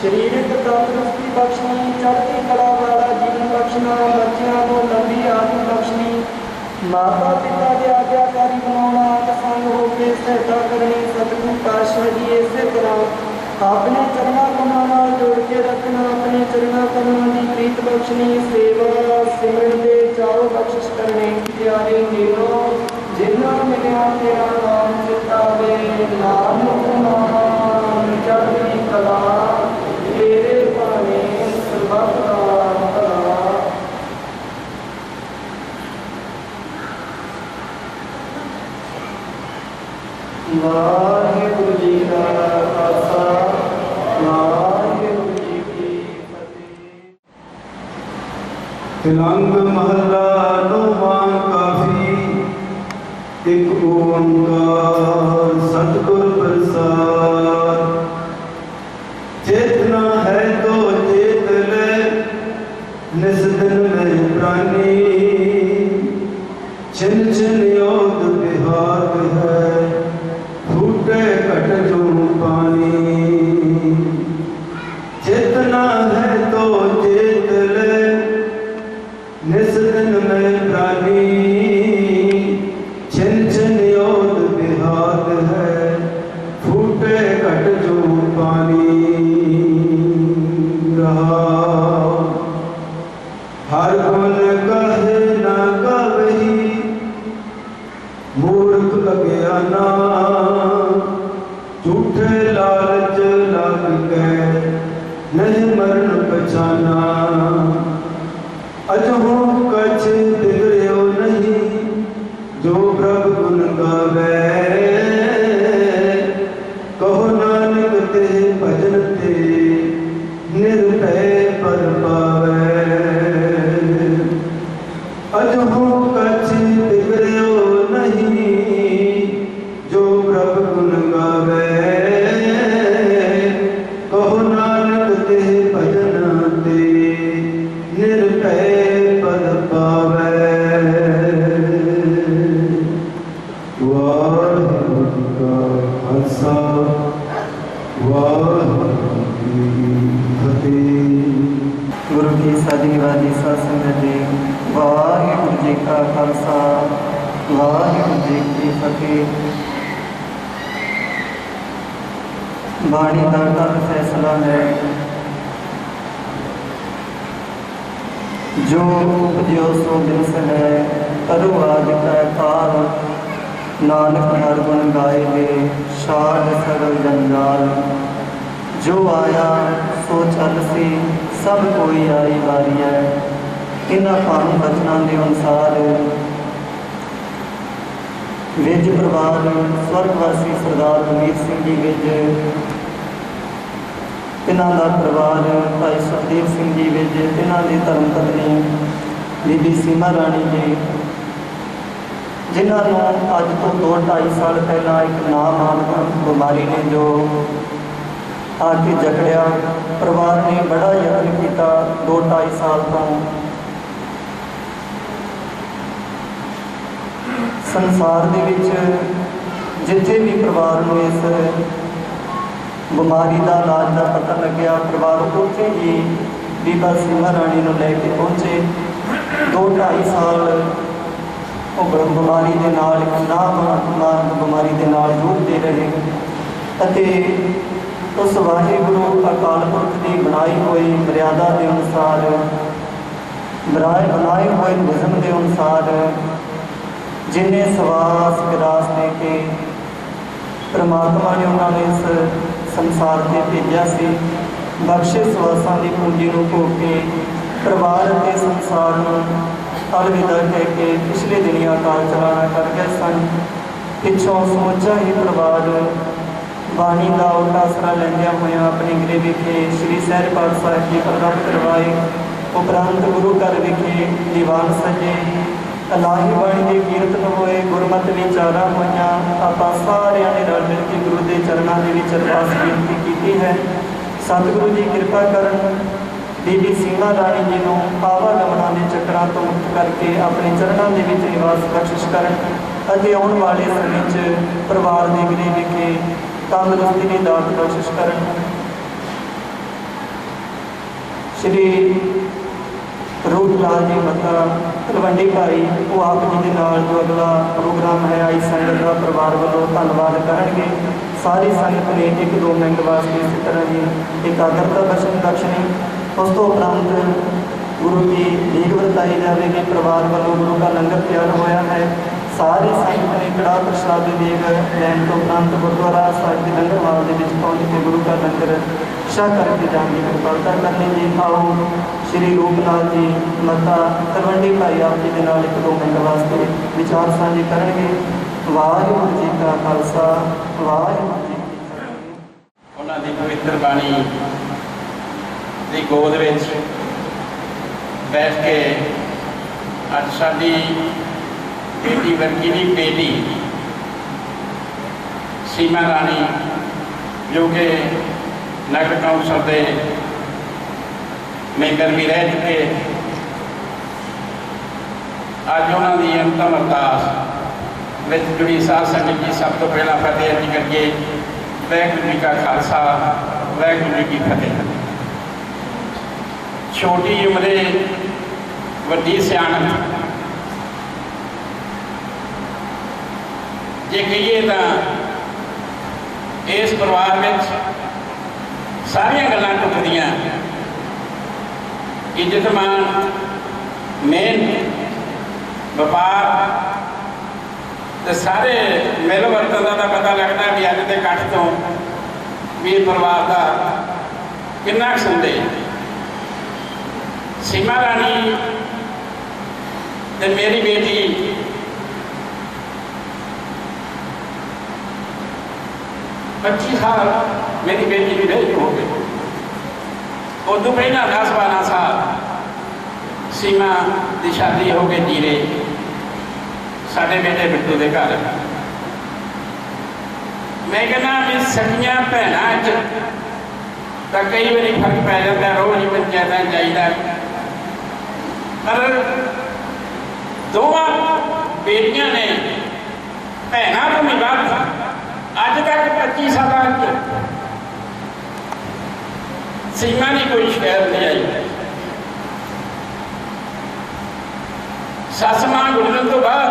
शरीरक तंदुरुस्ती बख्शनी चढ़ती कला वाला जीवन बख्शना बच्चों को लंबी आयु बख्शनी माता पिता के आज्ञाकारी बनाना संग होकर सहायता करनी सतगुरु पातशाह जी इसे तरह अपने चरणा कमाना जोड़ के रखना अपने चरणा कमाना की प्रीत बख्शनी सेवा सिमरन दे चारों बख्शिश करने प्यारे नीलो जिन्ना मिलिया तेरा नाम चितावे नाम नाम चढ़ती कला तेरे पाने सर्वत भला वाहिगुरु जी का खालसा वाहिगुरु जी की फतेह। तिलंग महला नौवां काफी एक ओंकार सतगुर प्रसाद चेतना है तो चेत ले निस दिन में प्राणी छिन छिन योग विहार है फूटे कट जो पानी चेतना है तो चेत ले निस दिन में प्राणी छिन छिन योग विहार है फूटे कट जो पानी रहा हर गुण कहे ना कवही मूर्ख अज्ञाना झूठे लालच लग गए नहीं मरण पहचाना अजहो कछ बिगड़ो नहीं जो प्रभु गुण गावे कहो नानक ते भजन ते निर्भय पर पावे अजहो कछ बिगड़ो नहीं जो प्रभु गुण गावे कहो नानक ते भजन ते निर्भय पद पावे वाहिगुरु जी का खालसा वाहिगुरु जी की फतेह। गुरु की साधीवादी सत्संगत जी वाहिगुरु जी का खालसा वाहिगुरु जी की फतेह। बाणी का कल फैसला है जो उपजो सो दिवस है करु आज का काल नानक हर गुण गाए ले शाद सगल जंजाल जो आया सो चल सी सब कोई आई वारी है। इन्हां पावन बचनों के अनुसार विज परिवार स्वर्गवासी सरदार बलवीर सिंह जी विज इन्हां दा परिवार भाई सुखदेव सिंह जी विज इन्हां दी धर्म पत्नी बीबी सीमा राणी जी जिन्हों अज तो 2-2.5 साल पहला एक नामातम बीमारी ने जो आके जकड़िया परिवार ने बड़ा यत्न किया 2-2.5 साल तो संसार दे विच जिथे भी परिवार में इस बीमारी का इलाज का पता लग्या परिवार उत्थे ही बीबा सीमा राणी नूं लैके पहुँचे 2-2.5 साल ਉਹ ਬਿਮਾਰੀ ਦੇ ਨਾਲ ਇੱਕ ਨਾ ਮਾਰਨ ਬਿਮਾਰੀ ਦੇ ਨਾਲ ਜੂਝਦੇ ਰਹੇ ਅਤੇ ਉਸ ਵਾਹਿਗੁਰੂ ਅਕਾਲ ਪੁਰਖ ਦੀ ਬਣਾਈ ਹੋਈ ਮਰਿਆਦਾ ਦੇ ਅਨੁਸਾਰ ਬਣਾਏ ਹੋਏ ਨਿਯਮ ਦੇ ਅਨੁਸਾਰ ਜਿੰਨੇ ਸਵਾਸ ਵਿਰਾਸ ਦੇ ਕੇ ਪ੍ਰਮਾਤਮਾ ਨੇ ਉਹਨਾਂ ਨੂੰ ਇਸ ਸੰਸਾਰ 'ਤੇ ਭੇਜਿਆ ਸੀ, ਬਖਸ਼ੇ ਸਵਾਸਾਂ ਦੀ ਪੂੰਜੀ ਨੂੰ ਭੋਗ ਕੇ ਪਰਿਵਾਰ ਅਤੇ ਸੰਸਾਰ ਨੂੰ ਅਲਵਿਦਾ ਕਹਿ ਕੇ ਪਿਛਲੇ ਦਿਨੀਂ ਅਕਾਲ ਚਲਾਣਾ ਕਰ ਗਏ ਸਨ। ਪਿੱਛੋਂ ਸਮੁੱਚਾ ਹੀ ਪਰਿਵਾਰ ਬਾਣੀ ਦਾ ਉਲਟਾ ਆਸਰਾ ਲੈਂਦਿਆਂ ਹੋਇਆਂ ਆਪਣੇ ਗ੍ਰਹਿ ਵਿਖੇ ਸ਼੍ਰੀ ਸਹਿਜ ਪਾਠ ਸਾਹਿਬ ਜੀ ਪ੍ਰਗਟ ਕਰਵਾਏ। ਉਪਰੰਤ ਗੁਰੂ ਘਰ ਵਿਖੇ ਦੀਵਾਨ ਸਜੇ, ਇਲਾਹੀ ਬਾਣੀ ਦੇ ਕੀਰਤਨ ਹੋਏ, ਗੁਰਮਤਿ ਵਿਚਾਰਾਂ ਹੋਈਆਂ। ਆਪਾਂ ਸਾਰਿਆਂ ਨੇ ਰਲ ਮਿਲ ਕੇ ਗੁਰੂ ਦੇ ਚਰਨਾਂ ਦੇ ਵਿੱਚ ਅਰਦਾਸ ਬੇਨਤੀ ਕੀਤੀ ਹੈ, ਸਤਿਗੁਰੂ ਜੀ ਕਿਰਪਾ ਕਰਨ, ਬੀਬੀ ਸੀਮਾ ਰਾਣੀ ਜੀ ਨੂੰ ਆਵਾਗਮਨਾਂ ਦੇ ਚੱਕਰਾਂ ਤੋਂ ਮੁਕਤ ਕਰਕੇ ਆਪਣੇ ਚਰਨਾਂ ਦੇ ਵਿੱਚ ਨਿਵਾਸ ਬਖਸ਼ਿਸ਼ ਕਰਨ ਅਤੇ ਆਉਣ ਵਾਲੇ ਸਮੇਂ 'ਚ ਪਰਿਵਾਰ ਦੇ ਗ੍ਰਹਿ ਵਿਖੇ ਤੰਦਰੁਸਤੀ ਦੀ ਦਾਤ ਬਖਸ਼ਿਸ਼ ਕਰਨ। ਸ਼੍ਰੀ ਰੂਪ ਲਾਲ ਜੀ ਮੱਤਾ ਤਲਵੰਡੀ ਭਾਈ ਉਹ ਆਪ ਜੀ ਦੇ ਨਾਲ ਜੋ ਅਗਲਾ ਪ੍ਰੋਗਰਾਮ ਹੈ ਆਈ ਸੰਗਤ ਦਾ ਪਰਿਵਾਰ ਵੱਲੋਂ ਧੰਨਵਾਦ ਕਰਨਗੇ। ਸਾਰੀ ਸੰਗਤ ਨੇ 1-2 ਮਿੰਟ ਵਾਸਤੇ ਇਸੇ ਤਰ੍ਹਾਂ ਦੀ ਇਕਾਗਰਤਾ ਦਰਸ਼ਨੀ। ਉਸ ਤੋਂ ਉਪਰੰਤ ਗੁਰੂ ਦੀ ਲੀਗ ਵਰਤਾਈ ਜਾਵੇਗੀ। ਪਰਿਵਾਰ ਵੱਲੋਂ ਗੁਰੂ ਦਾ ਲੰਗਰ ਤਿਆਰ ਹੋਇਆ ਹੈ। ਸਾਰੀ ਸੰਗਤ ਨੇ ਕੜਾਹ ਪ੍ਰਸ਼ਾਦ ਦੀ ਦੇਗ ਲੈਣ ਤੋਂ ਉਪਰੰਤ ਗੁਰਦੁਆਰਾ ਸਾਹਿਬ ਦੇ ਲੰਗਰ ਹਾਲ ਦੇ ਵਿੱਚ ਪਹੁੰਚ ਕੇ ਗੁਰੂ ਦਾ ਲੰਗਰ ਛਕ ਕਰਕੇ ਜਾਣ ਦੀ ਕਿਰਪਾਲਤਾ ਕਰਨੀ ਜੀ। ਆਓ ਸ਼੍ਰੀ ਰੂਪ ਲਾਲ ਜੀ ਮੱਤਾ ਤਲਵੰਡੀ ਭਾਈ ਆਪ ਜੀ ਦੇ ਨਾਲ 1-2 ਮਿੰਟ ਵਾਸਤੇ ਵਿਚਾਰ ਸਾਂਝੇ ਕਰਨਗੇ। ਵਾਹਿਗੁਰੂ ਜੀ ਕਾ ਖਾਲਸਾ, ਵਾਹਿਗੁਰੂ ਜੀ ਕੀ ਫਤਿਹ। ਉਹਨਾਂ ਦੀ ਪਵਿੱਤਰ ਬਾਣੀ ਦੀ ਗੋਦ ਵਿੱਚ ਬੈਠ ਕੇ ਅੱਜ ਸਾਡੀ ਬੇਟੀ ਵਰਗੀ ਦੀ ਬੇਟੀ ਸੀਮਾ ਰਾਣੀ ਜੋ ਕਿ ਨਗਰ ਕੌਂਸਲ ਦੇ ਮੈਂਬਰ ਵੀ ਰਹਿ ਚੁੱਕੇ, ਅੱਜ ਉਹਨਾਂ ਦੀ ਅੰਤਮ ਅਰਦਾਸ ਵਿੱਚ ਜੁੜੀ ਸਾਧ ਸੰਗਤ ਜੀ ਸਭ ਤੋਂ ਪਹਿਲਾਂ ਫਤਿਹ ਅਰਜ਼ ਕਰੀਏ। ਵਾਹਿਗੁਰੂ ਜੀ ਕਾ ਖਾਲਸਾ, ਵਾਹਿਗੁਰੂ ਜੀ ਕੀ ਫਤਿਹ। ਛੋਟੀ ਉਮਰੇ ਵੱਡੀ ਸਿਆਣਪ, ਜੇ ਕਹੀਏ ਤਾਂ ਇਸ ਪਰਿਵਾਰ ਵਿੱਚ ਸਾਰੀਆਂ ਗੱਲਾਂ ਟੁੱਟਦੀਆਂ। ਇੱਜ਼ਤ ਮਾਣ, ਮਿਹਨਤ, ਵਪਾਰ ਤੇ ਸਾਰੇ ਮਿਲ ਵਰਤਨ ਦਾ ਤਾਂ ਪਤਾ ਲੱਗਦਾ ਵੀ ਅੱਜ ਦੇ ਇਕੱਠ ਤੋਂ ਵੀ ਪਰਿਵਾਰ ਦਾ ਕਿੰਨਾ ਸੰਦੇ। ਸੀਮਾ ਰਾਣੀ ਤੇ ਮੇਰੀ ਬੇਟੀ पच्चीस साल मेरी बेटी भी रही हो गई। उदू पहला 10-12 साल सीमा की शादी हो गई जीरे साढ़े बेटे बिट्टू के घर। मैं कहना भी सखियां भैन तो कई बार फर्क पै जाता, रोज पंचायत चाहिए, पर दोवां बेटियां ने भैनों तो भी बात अज तक 25 साल सीमा की कोई शिकायत नहीं आई। सस मां गुजरन तो बाद,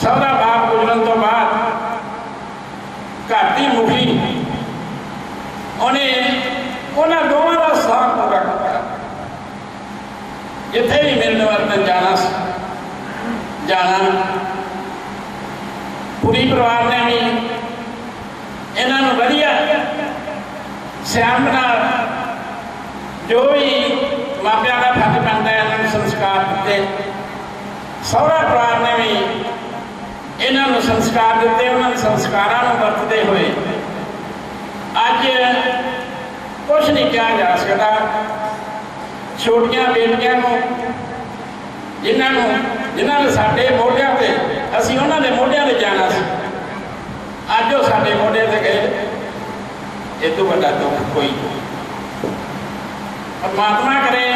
सहुरा बाप गुजरन तो बाद घर की मुखी उन्हें उन्होंने दोवां का स्थान पूरा किया। जिथे भी मिलने वर्तन जाना पूरी परिवार ने भी इन्हों वधिया सियाम जो भी मापिया का फर्ज बनता है इन्होंने संस्कार दिते। सहुरा परिवार ने भी इन्हों संस्कार दिते। उन्होंने संस्कारों वरतते हुए अज कुछ नहीं कहा जा सकता। छोटिया बेटियां जिन्होंने साढ़े मोढियां ते असीं उन्होंने मोढियां ते जाना सी, अज वो साढ़े मोढियां ते गए। ये तो बड़ा दुख कोई नहीं। परमात्मा करे,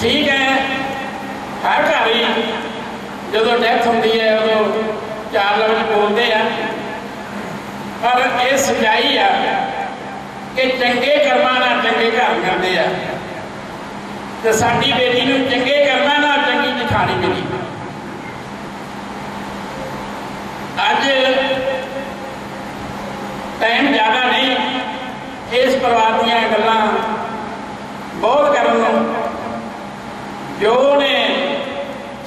ठीक है, हर घर ही जो डेथ होती है उदों 4 लफ्ज़ बोलते हैं, पर यह सच्चाई है कि चंगे कर्मां नाल चंगे घर मिलते हैं। ਤੇ ਸਾਡੀ ਬੇਟੀ ਨੂੰ ਚੰਗੇ ਕਰਮਾਂ ਨਾਲ ਚੰਗੀ ਜਠਾਣੀ ਮਿਲੀ। ਅੱਜ ਟਾਈਮ ਜ਼ਿਆਦਾ ਨਹੀਂ, ਇਸ ਪਰਿਵਾਰ ਦੀਆਂ ਗੱਲਾਂ ਬਹੁਤ ਕਰਨ ਨੂੰ। ਜੋ ਨੇ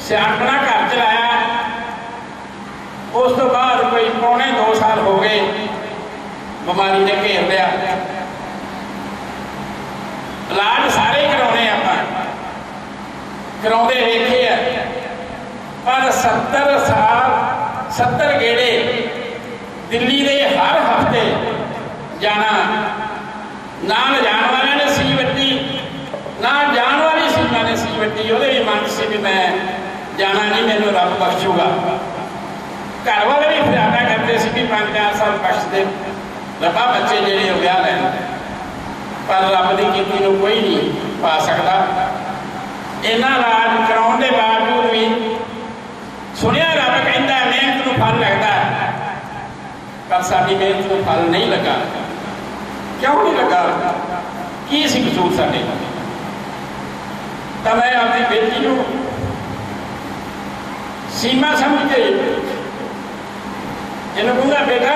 ਸਿਆਣਪਣਾ ਘਰ ਚਲਾਇਆ, ਉਸ ਤੋਂ ਬਾਅਦ ਕੋਈ ਪੌਣੇ 2 ਸਾਲ ਹੋ ਗਏ ਬਿਮਾਰੀ ਨੇ ਘੇਰ ਲਿਆ। ਇਲਾਜ ਸਾਰੇ ਕਰਾਉਣੇ ਆਪਾਂ, ਕਰਾਉਂਦੇ ਵੇਖੇ ਆ, ਪਰ 70 ਸਾਲ 70 ਗੇੜੇ ਦਿੱਲੀ ਦੇ ਹਰ ਹਫ਼ਤੇ ਜਾਣਾ। ਨਾ ਲਿਜਾਣ ਵਾਲਿਆਂ ਨੇ ਸੀ ਵੱਟੀ, ਨਾ ਜਾਣ ਵਾਲੀ ਸੀਮਾ ਨੇ ਸੀ ਵੱਟੀ। ਉਹਦੇ ਵੀ ਮਨ ਸੀ ਵੀ ਮੈਂ ਜਾਣਾ ਨਹੀਂ, ਮੈਨੂੰ ਰੱਬ ਬਖਸ਼ੂਗਾ। ਘਰ ਵਾਲੇ ਵੀ ਫਰਿਆਦਾਂ ਕਰਦੇ ਸੀ ਵੀ 5-4 ਸਾਲ ਬਖਸ਼ ਦੇ ਰੱਬਾ, ਬੱਚੇ ਜਿਹੜੇ ਉਹ ਵਿਆਹ ਲੈਣ। ਪਰ ਰੱਬ ਦੀ ਕੀਤੀ ਨੂੰ ਕੋਈ ਨਹੀਂ ਪਾ ਸਕਦਾ। ਇਹਨਾਂ ਇਲਾਜ ਕਰਾਉਣ ਦੇ ਬਾਵਜੂਦ ਵੀ ਸੁਣਿਆ ਰੱਬ ਕਹਿੰਦਾ ਮਿਹਨਤ ਨੂੰ ਫਲ ਲੱਗਦਾ, ਪਰ ਸਾਡੀ ਮਿਹਨਤ ਨੂੰ ਫਲ ਨਹੀਂ ਲੱਗਾ। ਕਿਉਂ ਨਹੀਂ ਲੱਗਾ? ਕੀ ਸੀ ਕਸੂਰ ਸਾਡੇ? ਤਾਂ ਮੈਂ ਆਪਣੀ ਬੇਟੀ ਨੂੰ ਸੀਮਾ ਸਮਝ ਕੇ ਇਹਨੂੰ ਕਹੂੰਗਾ, ਬੇਟਾ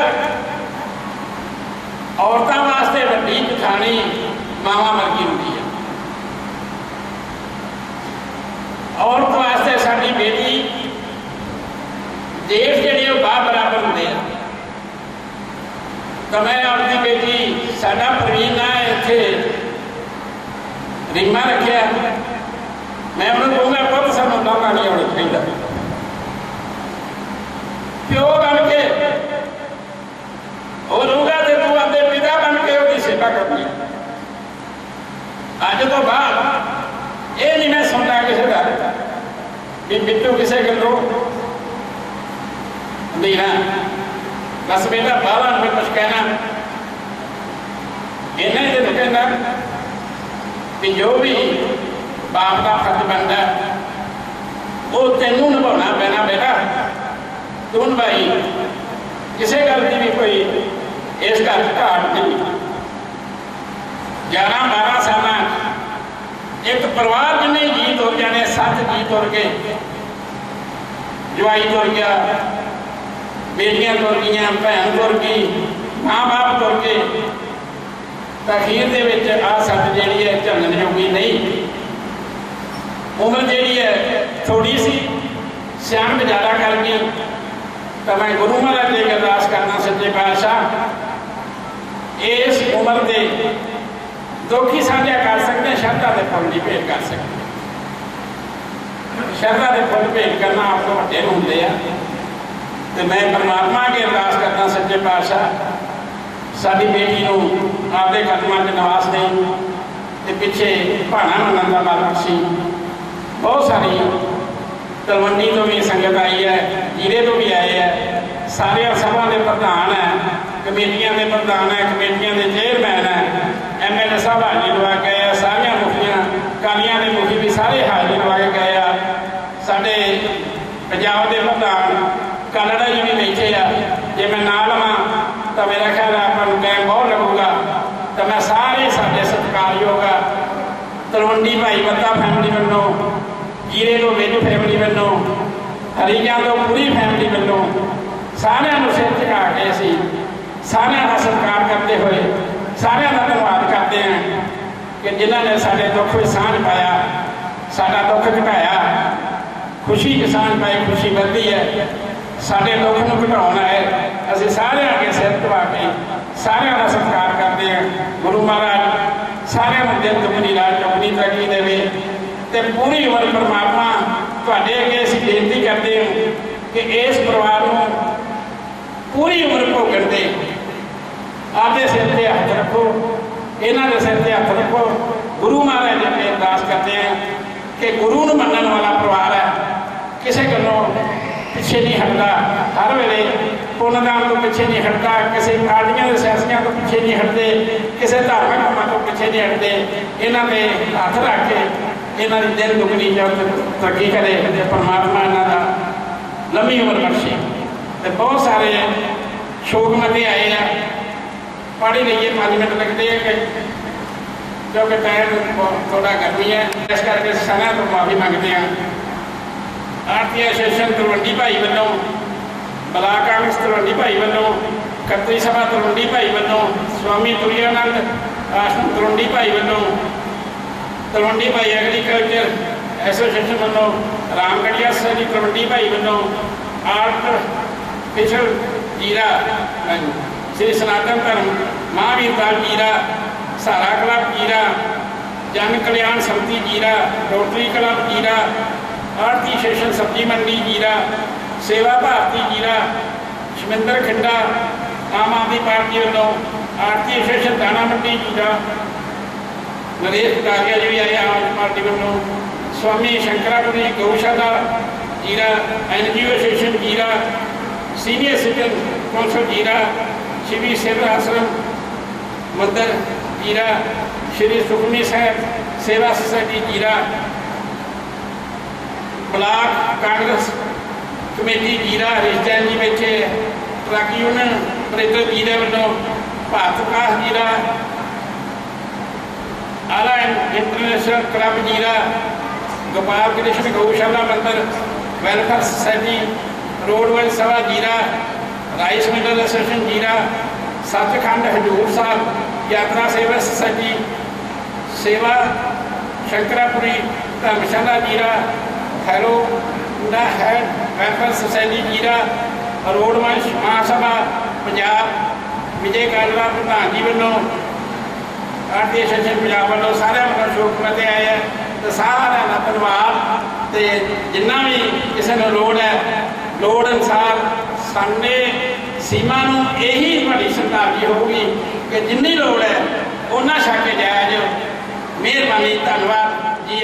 ਔਰਤਾਂ ਵਾਸਤੇ ਵੱਡੀ ਜਠਾਣੀ ਮਾਵਾਂ ਵਰਗੀ ਹੁੰਦੀ ਹੈ। ਔਰਤ ਵਾਸਤੇ ਸਾਡੀ ਬੇਟੀ ਜੇਠ ਜਿਹੜੇ ਉਹ ਬਾਪ ਬਰਾਬਰ ਹੁੰਦੇ ਆ। ਤਾਂ ਮੈਂ ਆਪਣੀ ਬੇਟੀ, ਸਾਡਾ ਪ੍ਰਵੀਨ ਆ ਇੱਥੇ ਰੀਮਾ ਰੱਖਿਆ, ਮੈਂ ਉਹਨੂੰ ਕਹੂੰਗਾ ਪੁੱਤ ਸਾਨੂੰ ਲਾਉਣਾ ਨਹੀਂ ਆਉਣਾ ਚਾਹੀਦਾ। ਪਿਓ ਬਣ ਕੇ ਉਹ ਰਹੂਗਾ ਤੇ ਤੂੰ ਆਪਣੇ ਪਿਤਾ ਬਣ ਕੇ ਉਹਦੀ ਸੇਵਾ ਕਰਨੀ। ਅੱਜ ਤੋਂ ਬਾਅਦ ਇਹ ਨਹੀਂ ਮੈਂ ਸੁਣਦਾ ਕਿਸੇ ਦਾ ਵੀ ਬਿੱਟੂ ਕਿਸੇ ਗੱਲੋਂ ਨਹੀਂ ਨਾ, ਬਸ ਬੇਟਾ ਬਾਹਰ ਨੂੰ ਕੁਛ ਕਹਿਣਾ ਇਹਨਾਂ ਹੀ ਦੇ ਕਹਿੰਦਾ ਵੀ ਜੋ ਵੀ ਬਾਪ ਦਾ ਫਰਜ਼ ਬਣਦਾ ਉਹ ਤੈਨੂੰ ਨਿਭਾਉਣਾ ਪੈਣਾ ਬੇਟਾ। ਤੂੰ ਨਿਭਾਈ, ਕਿਸੇ ਗੱਲ ਦੀ ਵੀ ਕੋਈ ਇਸ ਘਰ ਘਾਟ ਨਹੀਂ। 11-12 ਸਾਲਾਂ ਇੱਕ ਪਰਿਵਾਰ ਜਿੰਨੇ ਜੀ ਤੁਰ ਜਾਣੇ, 7 ਜੀ ਤੁਰ ਗਏ, ਜਵਾਈ ਤੁਰ ਗਿਆ, ਬੇਟੀਆਂ ਤੁਰ ਗਈਆਂ, ਭੈਣ ਤੁਰ ਗਈ, ਮਾਂ ਬਾਪ ਤੁਰ ਗਏ। ਤਾਂ ਅਖੀਰ ਦੇ ਵਿੱਚ ਆਹ ਸੱਟ ਜਿਹੜੀ ਹੈ ਝੱਲਣ ਜੋਗੀ ਨਹੀਂ। ਉਮਰ ਜਿਹੜੀ ਹੈ ਥੋੜੀ ਸੀ, ਸਿਆਣਪ ਜ਼ਿਆਦਾ ਕਰ ਗਈ। ਤਾਂ ਮੈਂ ਗੁਰੂ ਮਹਾਰਾਜ ਦੀ ਅਰਦਾਸ ਕਰਨਾ, ਸੱਚੇ ਪਾਤਸ਼ਾਹ ਇਸ ਉਮਰ ਦੇ ਦੁੱਖ ਹੀ ਸਾਂਝਾ ਕਰ ਸਕਦੇ, ਸ਼ਰਧਾ ਦੇ ਫੁੱਲ ਨਹੀਂ ਭੇਟ ਕਰ ਸਕਦੇ। ਸ਼ਰਧਾ ਦੇ ਫੁੱਲ ਭੇਟ ਕਰਨਾ ਆਪ ਤੋਂ ਵੱਡੇ ਹੁੰਦੇ ਆ। ਤੇ ਮੈਂ ਪਰਮਾਤਮਾ ਅੱਗੇ ਅਰਦਾਸ ਕਰਦਾ, ਸੱਚੇ ਪਾਤਸ਼ਾਹ ਸਾਡੀ ਬੇਟੀ ਨੂੰ ਆਪਦੇ ਕਦਮਾਂ 'ਚ ਨਿਵਾਸ ਦੇਈ ਤੇ ਪਿੱਛੇ ਭਾਣਾ ਮੰਨਣ ਦਾ ਬਲ ਬਖਸ਼ੀ। ਬਹੁਤ ਸਾਰੀ ਤਲਵੰਡੀ ਤੋਂ ਵੀ ਸੰਗਤ ਆਈ ਹੈ, ਜੀਰੇ ਤੋਂ ਵੀ ਆਏ ਹੈ, ਸਾਰੀਆਂ ਸਭਾ ਦੇ ਪ੍ਰਧਾਨ ਹੈ, ਕਮੇਟੀਆਂ ਦੇ ਪ੍ਰਧਾਨ ਹੈ, ਕਮੇਟੀਆਂ ਦੇ ਚੇਅਰਮੈਨ ਹੈ, MLA ਸਾਹਿਬ ਹਾਜ਼ਰੀ ਲਵਾ ਕੇ ਆਏ ਆ, ਸਾਰੀਆਂ ਮੁਖੀਆਂ ਕਾਲੀਆਂ ਦੇ ਮੁਖੀ ਵੀ ਸਾਰੇ ਹਾਜ਼ਰੀ ਲਵਾ ਕੇ ਗਏ ਆ। ਸਾਡੇ ਪੰਜਾਬ ਦੇ ਪ੍ਰਧਾਨ ਕਾਲੜਾ ਜੀ ਵੀ ਬੈਠੇ ਆ। ਜੇ ਮੈਂ ਨਾ ਲਵਾਂ ਤਾਂ ਮੇਰਾ ਖਿਆਲ ਆਪਾਂ ਨੂੰ ਟਾਈਮ ਬਹੁਤ ਲੱਗੂਗਾ। ਤਾਂ ਮੈਂ ਸਾਰੇ ਸਾਡੇ ਸਤਿਕਾਰਯੋਗ ਤਲਵੰਡੀ ਭਾਈ ਬੱਤਾ ਫੈਮਿਲੀ ਵੱਲੋਂ, ਜੀਰੇ ਤੋਂ ਵੇਜੂ ਫੈਮਿਲੀ ਵੱਲੋਂ, ਹਰੀਕਿਆਂ ਤੋਂ ਪੂਰੀ ਫੈਮਿਲੀ ਵੱਲੋਂ ਸਾਰਿਆਂ ਨੂੰ ਸਿਰ ਝੁਕਾ ਕੇ ਅਸੀਂ ਸਾਰਿਆਂ ਦਾ ਸਤਿਕਾਰ ਕਰਦੇ ਹੋਏ ਸਾਰਿਆਂ ਦਾ ਧੰਨਵਾਦ ਕਰਦੇ ਹਾਂ ਕਿ ਜਿਨ੍ਹਾਂ ਨੇ ਸਾਡੇ ਦੁੱਖ ਵਿੱਚ ਸਾਂਝ ਪਾਇਆ, ਸਾਡਾ ਦੁੱਖ ਘਟਾਇਆ। ਖੁਸ਼ੀ ਚ ਸਾਂਝ ਪਾਈ, ਖੁਸ਼ੀ ਵੱਧਦੀ ਹੈ। ਸਾਡੇ ਦੁੱਖ ਨੂੰ ਘਟਾਉਣਾ ਹੈ, ਅਸੀਂ ਸਾਰਿਆਂ ਅੱਗੇ ਸਿਰ ਝੁਕਾ ਕੇ ਸਾਰਿਆਂ ਦਾ ਸਤਿਕਾਰ ਕਰਦੇ ਹਾਂ। ਗੁਰੂ ਮਹਾਰਾਜ ਸਾਰਿਆਂ ਨੂੰ ਦਿਨ ਦੁਗਣੀ ਰਾਤ ਚੌਗੁਣੀ ਤਰੱਕੀ ਦੇਵੇ ਤੇ ਪੂਰੀ ਉਮਰ ਪਰਮਾਤਮਾ ਤੁਹਾਡੇ ਅੱਗੇ ਅਸੀਂ ਬੇਨਤੀ ਕਰਦੇ ਹਾਂ ਕਿ ਇਸ ਪਰਿਵਾਰ ਨੂੰ ਪੂਰੀ ਉਮਰ ਭੋਗਣ ਦੇ ਆਪਦੇ ਸਿਰ ਤੇ ਹੱਥ ਰੱਖੋ, ਇਹਨਾਂ ਦੇ ਸਿਰ ਤੇ ਹੱਥ ਰੱਖੋ। ਗੁਰੂ ਮਹਾਰਾਜ ਜੀ ਅੱਗੇ ਅਰਦਾਸ ਕਰਦੇ ਹਾਂ ਕਿ ਗੁਰੂ ਨੂੰ ਮੰਨਣ ਵਾਲਾ ਪਰਿਵਾਰ ਹੈ, ਕਿਸੇ ਗੱਲੋਂ ਪਿੱਛੇ ਨਹੀਂ ਹਟਦਾ, ਹਰ ਵੇਲੇ ਪੁੰਨਦਾਨ ਤੋਂ ਪਿੱਛੇ ਨਹੀਂ ਹਟਦਾ, ਕਿਸੇ ਕਾਰਜਾਂ ਦੇ ਸਿਆਸੀਆਂ ਤੋਂ ਪਿੱਛੇ ਨਹੀਂ ਹਟਦੇ, ਕਿਸੇ ਧਾਰਮਿਕ ਕੰਮਾਂ ਤੋਂ ਪਿੱਛੇ ਨਹੀਂ ਹਟਦੇ। ਇਹਨਾਂ ਦੇ ਹੱਥ ਰੱਖ ਕੇ ਇਹਨਾਂ ਦੀ ਦਿਨ ਦੁਗਣੀ ਤਰੱਕੀ ਕਰੇ ਤੇ ਪਰਮਾਤਮਾ ਇਹਨਾਂ ਦਾ ਲੰਮੀ ਉਮਰ ਬਖਸ਼ੇ। ਤੇ ਬਹੁਤ ਸਾਰੇ ਸ਼ੋਕ ਮਤੇ ਆਏ ਆ, ਪੜ੍ਹ ਲਈਏ 5 ਮਿੰਟ ਲੱਗਦੇ ਆ ਕਿ क्योंकि टाइम थोड़ा गर्मी है, इस करके समय तो माफ़ी मंगते हैं। आरती एसोसीएशन तलवंडी भाई वालों, ब्लाक कांग्रेस तलवंडी भाई वालों, खत्री सभा तलवंडी भाई वालों, स्वामी तुरियानंद आश्रम तलवंडी भाई वालों, तलवंडी भाई एग्रीकल्चर एसोसीएशन वालों, रामगढ़िया सोसाइटी तलवंडी भाई वालों, आर्टिफिशियल जीरा, श्री सनातन धर्म महावीर दाल जीरा, सहारा क्लब जीरा, जन कल्याण समिति जीरा, रोटरी क्लब जीरा, आरती एसोसीएशन सब्जी मंडी जीरा, सेवा भारती जीरा, शमिंदर खिंडा आम आदमी पार्टी वालों, आरती एसोसीएशन दाना मंडी जीरा, नरेश कटारिया जी भी आए आम आदमी पार्टी वालों, स्वामी शंकरापुरी गौशाला जीरा, NGO एसोसीएशन जीरा, सीनियर सिटीजन कौंसल जीरा, श्री सेवा आश्रम मंदिर जीरा, श्री सुखमनी साहब सेवा सोसाइटी जीरा, ब्लाक कांग्रेस कमेटी जीरा रिश्तेदार जी बैठे, ट्रक यूनियन ऑपरेटर जीरा वालों, भारत विकास जीरा, आला इंटरनेशनल क्लब जीरा, गोपाल कृष्ण गौशाला मंदिर वेलफेयर सोसाइटी, रोडवेल सभा जीरा, राइस मिलर एसोसिएशन जीरा, सचखंड हजूर साहब यात्रा सेवा सोसाइटी, सेवा शंकरापुरी धर्मशाला जीरा, हैलो हैड वेलफेयर सोसाइटी जीरा, रोडवंश महासभा पंजाब विजय कालरा प्रधान जी वालों, आरती एसोसीएशन पंजाब वालों सारे वालों शोक मते आए हैं। तो सारा का धन्यवाद। तो जिन्ना भी किसी को लोड़ है, लोड़ अनुसार सामने सीमा नूं यही बड़ी श्रद्धांजलि होगी कि जिन्नी लोड़ है उन्ना छक के जाया जो। मेहरबानी, धन्यवाद जी।